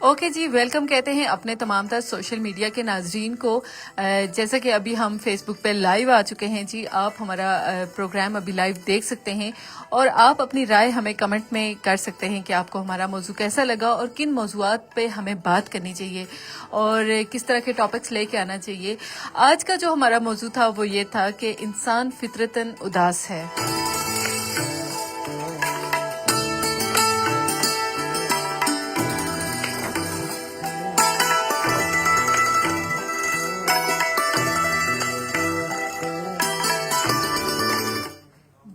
Okay جی، welcome کہتے ہیں اپنے تمام تر سوشل میڈیا کے ناظرین کو۔ جیسا کہ ابھی ہم فیس بک پہ لائیو آ چکے ہیں جی، آپ ہمارا پروگرام ابھی لائیو دیکھ سکتے ہیں اور آپ اپنی رائے ہمیں کمنٹ میں کر سکتے ہیں کہ آپ کو ہمارا موضوع کیسا لگا اور کن موضوعات پہ ہمیں بات کرنی چاہیے اور کس طرح کے ٹاپکس لے کے آنا چاہیے۔ آج کا جو ہمارا موضوع تھا وہ یہ تھا کہ انسان فطرتاً اداس ہے۔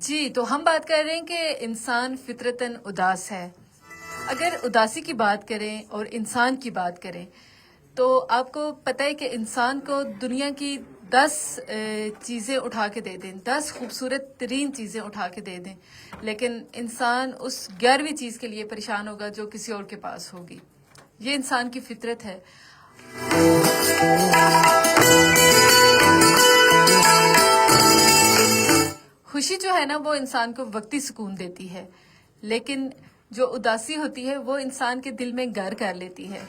جی، تو ہم بات کر رہے ہیں کہ انسان فطرتاً اداس ہے۔ اگر اداسی کی بات کریں اور انسان کی بات کریں تو آپ کو پتہ ہے کہ انسان کو دنیا کی 10 چیزیں اٹھا کے دے دیں، 10 خوبصورت ترین چیزیں اٹھا کے دے دیں، لیکن انسان اس 11ویں چیز کے لیے پریشان ہوگا جو کسی اور کے پاس ہوگی۔ یہ انسان کی فطرت ہے۔ خوشی جو ہے نا وہ انسان کو وقتی سکون دیتی ہے، لیکن جو اداسی ہوتی ہے وہ انسان کے دل میں گھر کر لیتی ہے۔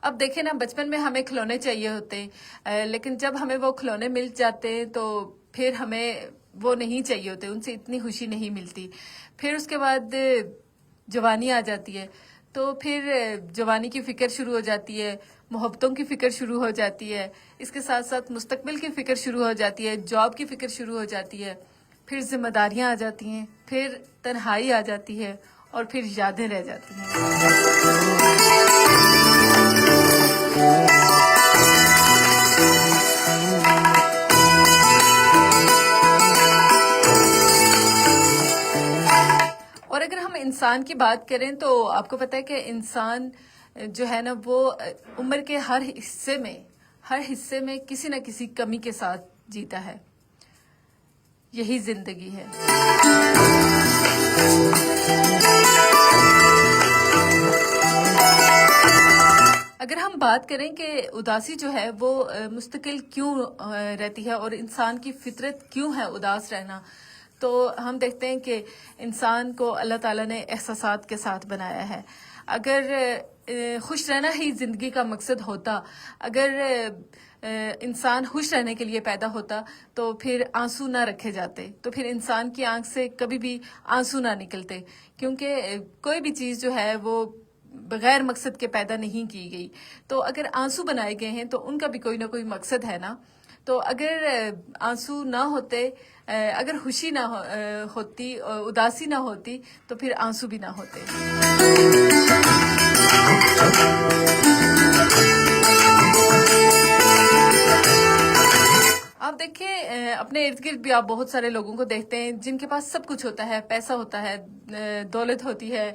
اب دیکھیں نا، بچپن میں ہمیں کھلونے چاہیے ہوتے ہیں، لیکن جب ہمیں وہ کھلونے مل جاتے ہیں تو پھر ہمیں وہ نہیں چاہیے ہوتے، ان سے اتنی خوشی نہیں ملتی۔ پھر اس کے بعد جوانی آ جاتی ہے تو پھر جوانی کی فکر شروع ہو جاتی ہے، محبتوں کی فکر شروع ہو جاتی ہے، اس کے ساتھ ساتھ مستقبل کی فکر شروع ہو جاتی ہے، جاب کی فکر شروع ہو جاتی ہے، پھر ذمہ داریاں آ جاتی ہیں، پھر تنہائی آ جاتی ہے اور پھر یادیں رہ جاتی ہیں۔ اور اگر ہم انسان کی بات کریں تو آپ کو پتہ ہے کہ انسان جو ہے نا وہ عمر کے ہر حصے میں کسی نہ کسی کمی کے ساتھ جیتا ہے۔ یہی زندگی ہے۔ اگر ہم بات کریں کہ اداسی جو ہے وہ مستقل کیوں رہتی ہے اور انسان کی فطرت کیوں ہے اداس رہنا، تو ہم دیکھتے ہیں کہ انسان کو اللہ تعالیٰ نے احساسات کے ساتھ بنایا ہے۔ اگر خوش رہنا ہی زندگی کا مقصد ہوتا، اگر انسان خوش رہنے کے لیے پیدا ہوتا تو پھر آنسو نہ رکھے جاتے، تو پھر انسان کی آنکھ سے کبھی بھی آنسو نہ نکلتے، کیونکہ کوئی بھی چیز جو ہے وہ بغیر مقصد کے پیدا نہیں کی گئی۔ تو اگر آنسو بنائے گئے ہیں تو ان کا بھی کوئی نہ کوئی مقصد ہے نا۔ تو اگر آنسو نہ ہوتے، اگر خوشی نہ ہوتی، اداسی نہ ہوتی تو پھر آنسو بھی نہ ہوتے۔ آپ دیکھیں اپنے ارد گرد بھی آپ بہت سارے لوگوں کو دیکھتے ہیں جن کے پاس سب کچھ ہوتا ہے، پیسہ ہوتا ہے، دولت ہوتی ہے،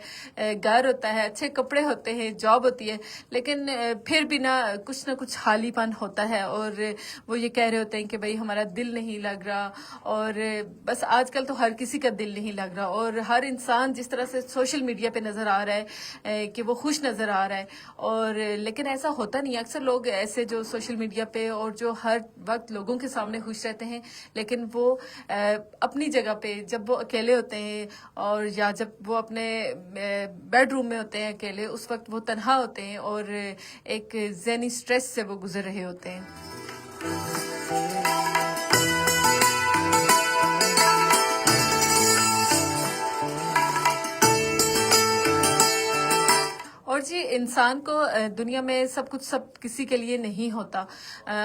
گھر ہوتا ہے، اچھے کپڑے ہوتے ہیں، جاب ہوتی ہے، لیکن پھر بھی نہ کچھ خالی پن ہوتا ہے اور وہ یہ کہہ رہے ہوتے ہیں کہ بھئی ہمارا دل نہیں لگ رہا۔ اور بس آج کل تو ہر کسی کا دل نہیں لگ رہا اور ہر انسان جس طرح سے سوشل میڈیا پہ نظر آ رہا ہے کہ وہ خوش نظر آ رہا ہے، اور لیکن ایسا ہوتا نہیں۔ اکثر لوگ ایسے جو سوشل میڈیا پہ اور جو ہر وقت لوگوں کے سامنے خوش رہتے ہیں، لیکن وہ اپنی جگہ پہ جب وہ اکیلے ہوتے ہیں اور یا جب وہ اپنے بیڈ روم میں ہوتے ہیں اکیلے، اس وقت وہ تنہا ہوتے ہیں اور ایک ذہنی سٹریس سے وہ گزر رہے ہوتے ہیں۔ اور جی، انسان کو دنیا میں سب کسی کے لیے نہیں ہوتا۔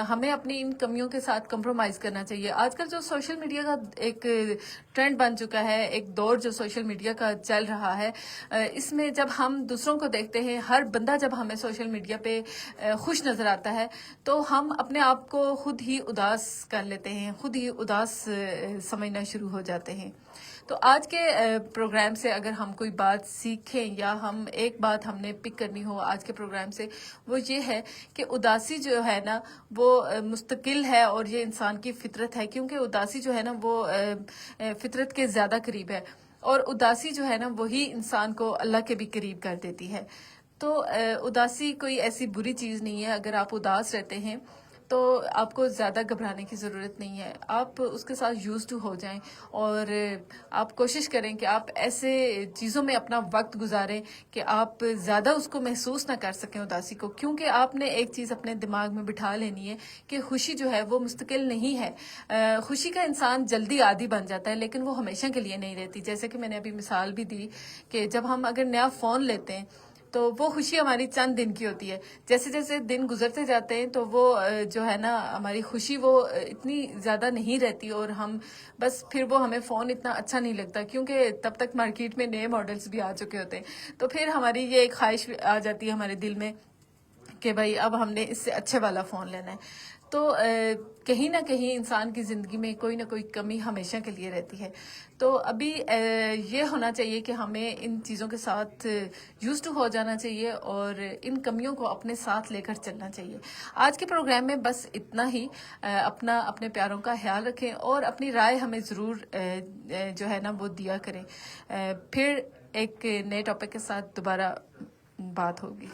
ہمیں اپنی ان کمیوں کے ساتھ کمپرومائز کرنا چاہیے۔ آج کل جو سوشل میڈیا کا ایک ٹرینڈ بن چکا ہے، ایک دور جو سوشل میڈیا کا چل رہا ہے، اس میں جب ہم دوسروں کو دیکھتے ہیں، ہر بندہ جب ہمیں سوشل میڈیا پہ خوش نظر آتا ہے تو ہم اپنے آپ کو خود ہی اداس کر لیتے ہیں، خود ہی اداس سمجھنا شروع ہو جاتے ہیں۔ تو آج کے پروگرام سے اگر ہم کوئی بات سیکھیں یا ایک بات ہم نے پک کرنی ہو آج کے پروگرام سے، وہ یہ ہے کہ اداسی جو ہے نا وہ مستقل ہے اور یہ انسان کی فطرت ہے، کیونکہ اداسی جو ہے نا وہ فطرت کے زیادہ قریب ہے، اور اداسی جو ہے نا وہی انسان کو اللہ کے بھی قریب کر دیتی ہے۔ تو اداسی کوئی ایسی بری چیز نہیں ہے۔ اگر آپ اداس رہتے ہیں تو آپ کو زیادہ گھبرانے کی ضرورت نہیں ہے. آپ اس کے ساتھ یوز ٹو ہو جائیں اور آپ کوشش کریں کہ آپ ایسے چیزوں میں اپنا وقت گزاریں کہ آپ زیادہ اس کو محسوس نہ کر سکیں اداسی کو, کیونکہ آپ نے ایک چیز اپنے دماغ میں بٹھا لینی ہے کہ خوشی جو ہے وہ مستقل نہیں ہے. خوشی کا انسان جلدی عادی بن جاتا ہے لیکن وہ ہمیشہ کے لیے نہیں رہتی. جیسے کہ میں نے ابھی مثال بھی دی کہ جب ہم اگر نیا فون لیتے ہیں تو وہ خوشی ہماری چند دن کی ہوتی ہے. جیسے جیسے دن گزرتے جاتے ہیں تو وہ جو ہے نا ہماری خوشی وہ اتنی زیادہ نہیں رہتی, اور ہم بس پھر وہ ہمیں فون اتنا اچھا نہیں لگتا کیونکہ تب تک مارکیٹ میں نئے ماڈلز بھی آ چکے ہوتے ہیں. تو پھر ہماری یہ ایک خواہش آ جاتی ہے ہمارے دل میں کہ بھائی اب ہم نے اس سے اچھے والا فون لینا ہے. تو کہیں نہ کہیں انسان کی زندگی میں کوئی نہ کوئی کمی ہمیشہ کے لیے رہتی ہے. تو ابھی یہ ہونا چاہیے کہ ہمیں ان چیزوں کے ساتھ یوز ٹو ہو جانا چاہیے اور ان کمیوں کو اپنے ساتھ لے کر چلنا چاہیے. آج کے پروگرام میں بس اتنا ہی. اپنے پیاروں کا خیال رکھیں اور اپنی رائے ہمیں ضرور جو ہے نا وہ دیا کریں. پھر ایک نئے ٹاپک کے ساتھ دوبارہ بات ہوگی.